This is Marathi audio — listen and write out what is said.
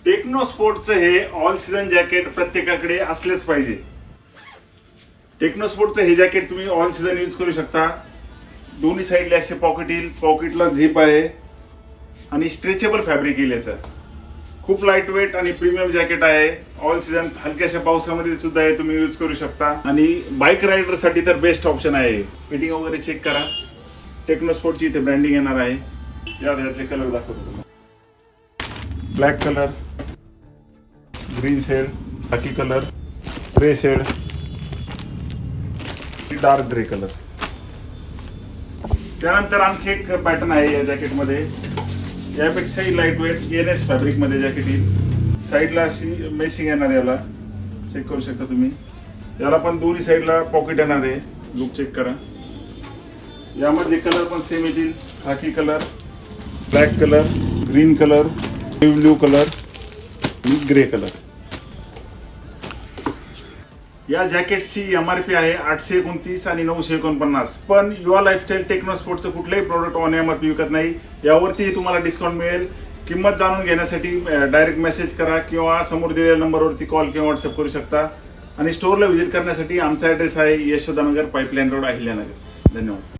टेक्नो स्पोर्टचं हे ऑल सीझन जॅकेट प्रत्येकाकडे असलेच पाहिजे। टेक्नो स्पोर्टचं हे जॅकेट तुम्ही ऑल सीझन यूज करू शकता। दोन्ही साईडला असे पॉकेट येईल, पॉकेटला झिप आहे आणि स्ट्रेचेबल फॅब्रिक येईल। याचं खूप लाईट वेट आणि प्रीमियम जॅकेट आहे। ऑल सीझन हलक्याशा पावसामध्ये सुद्धा हे तुम्ही यूज करू शकता आणि बाईक रायडर साठी तर बेस्ट ऑप्शन आहे। फिटिंग वगैरे चेक करा। टेक्नो स्पोर्टची इथे ब्रँडिंग येणार आहे। यातले कलर दाखवतो तुम्हाला। Black colour, green shade, khaki colour, grey shade, dark grey colour. त्यानंतर आणखी एक पॅटर्न आहे या जॅकेटमध्ये। यापेक्षाही लाईट वेट एनएस फॅब्रिक मध्ये जॅकेट येईल। साईडला अशी मेसिंग येणार, याला चेक करू शकता तुम्ही। याला पण दोन्ही साईडला पॉकेट येणार आहे। लुक चेक करा। यामध्ये कलर पण सेम येतील। खाकी colour, black colour, green colour, blue colour आणि ग्रे कलर। या जॅकेटची MRP आहे 829 आणि 949, पण युवा लाईफस्टाईल टेक्नो स्पोर्टचं कुठलंही प्रोडक्ट ऑन MRP विकत नाही। यावरती तुम्हाला डिस्काउंट मिळेल। किंमत जाणून घेण्यासाठी डायरेक्ट मेसेज करा किंवा समोर दिलेल्या नंबरवरती कॉल किंवा व्हॉट्सअप करू शकता। आणि स्टोअरला व्हिजिट करण्यासाठी आमचा ॲड्रेस आहे यशोदानगर, पाईपलाईन रोड, अहिल्यानगर। धन्यवाद।